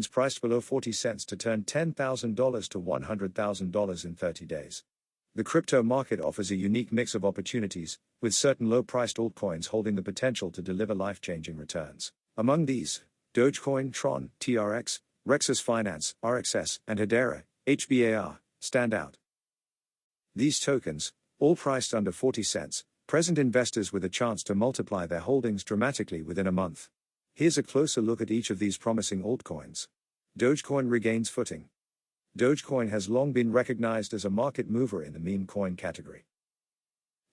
priced below 40 cents to turn $10,000 to $100,000 in 30 days. The crypto market offers a unique mix of opportunities, with certain low-priced altcoins holding the potential to deliver life-changing returns. Among these, Dogecoin, Tron, TRX, Rexus Finance, RXS, and Hedera, HBAR, stand out. These tokens, all priced under 40 cents, present investors with a chance to multiply their holdings dramatically within a month. Here's a closer look at each of these promising altcoins. Dogecoin regains footing. Dogecoin has long been recognized as a market mover in the meme coin category.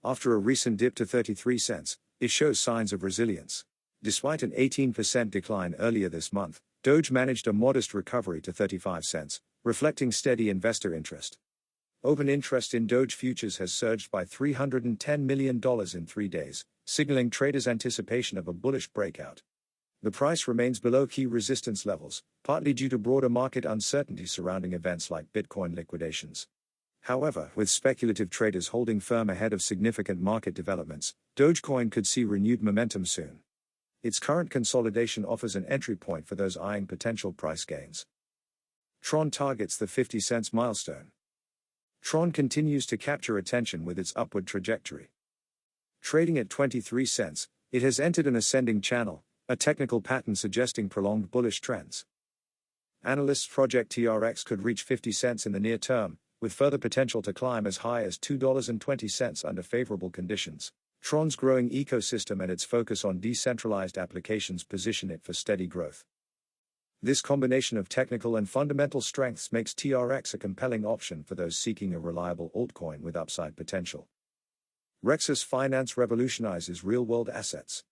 After a recent dip to 33 cents, it shows signs of resilience. Despite an 18% decline earlier this month, Doge managed a modest recovery to 35 cents, reflecting steady investor interest. Open interest in Doge futures has surged by $310 million in 3 days, signaling traders' anticipation of a bullish breakout. The price remains below key resistance levels, partly due to broader market uncertainty surrounding events like Bitcoin liquidations. However, with speculative traders holding firm ahead of significant market developments, Dogecoin could see renewed momentum soon. Its current consolidation offers an entry point for those eyeing potential price gains. Tron targets the 50 cents milestone. Tron continues to capture attention with its upward trajectory. Trading at 23 cents, it has entered an ascending channel, a technical pattern suggesting prolonged bullish trends. Analysts project TRX could reach 50 cents in the near term, with further potential to climb as high as $2.20 under favorable conditions. Tron's growing ecosystem and its focus on decentralized applications position it for steady growth. This combination of technical and fundamental strengths makes TRX a compelling option for those seeking a reliable altcoin with upside potential. Rexus Finance revolutionizes real-world assets.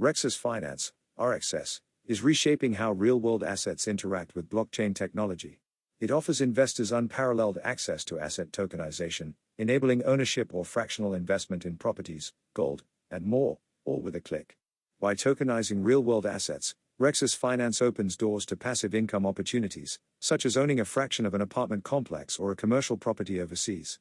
Rexus Finance, RXS, is reshaping how real-world assets interact with blockchain technology. It offers investors unparalleled access to asset tokenization, enabling ownership or fractional investment in properties, gold, and more, all with a click. By tokenizing real-world assets, Rexus Finance opens doors to passive income opportunities, such as owning a fraction of an apartment complex or a commercial property overseas.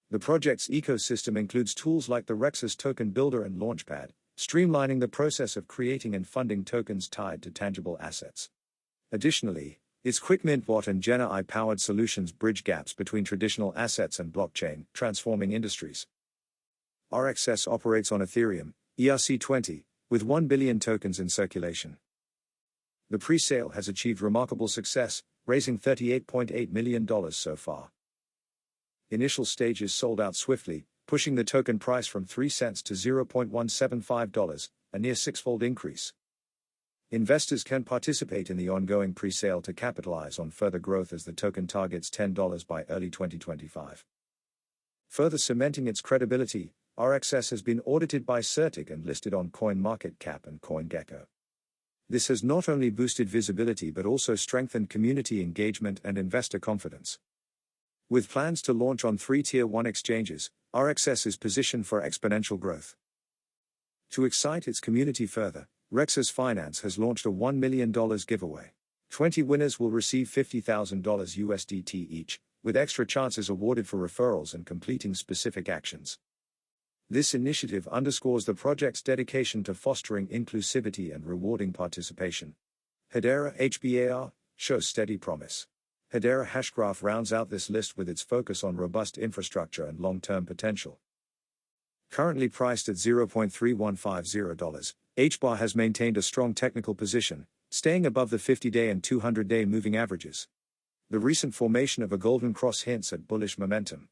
The project's ecosystem includes tools like the Rexus Token Builder and Launchpad, streamlining the process of creating and funding tokens tied to tangible assets. Additionally, its QuickMint bot and Gen AI-powered solutions bridge gaps between traditional assets and blockchain, transforming industries. RXS operates on Ethereum, ERC20, with 1 billion tokens in circulation. The pre-sale has achieved remarkable success, raising $38.8 million so far. Initial stages sold out swiftly, pushing the token price from 3 cents to $0.175, a near six-fold increase. Investors can participate in the ongoing pre-sale to capitalize on further growth as the token targets $10 by early 2025. Further cementing its credibility, RXS has been audited by Certic and listed on CoinMarketCap and CoinGecko. This has not only boosted visibility but also strengthened community engagement and investor confidence. With plans to launch on 3 Tier 1 exchanges, RXS is positioned for exponential growth. To excite its community further, Rexus Finance has launched a $1 million giveaway. 20 winners will receive $50,000 USDT each, with extra chances awarded for referrals and completing specific actions. This initiative underscores the project's dedication to fostering inclusivity and rewarding participation. Hedera HBAR shows steady promise. Hedera Hashgraph rounds out this list with its focus on robust infrastructure and long-term potential. Currently priced at $0.3150, HBAR has maintained a strong technical position, staying above the 50-day and 200-day moving averages. The recent formation of a golden cross hints at bullish momentum.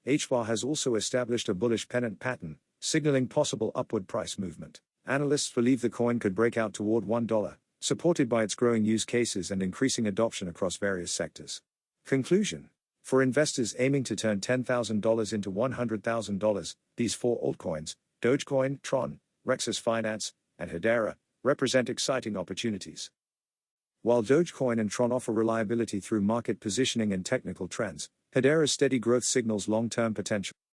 HBAR has also established a bullish pennant pattern, signaling possible upward price movement. Analysts believe the coin could break out toward $1, supported by its growing use cases and increasing adoption across various sectors. Conclusion: for investors aiming to turn $10,000 into $100,000, these 4 altcoins, Dogecoin, Tron, Rexus Finance, and Hedera, represent exciting opportunities. While Dogecoin and Tron offer reliability through market positioning and technical trends, Hedera's steady growth signals long-term potential.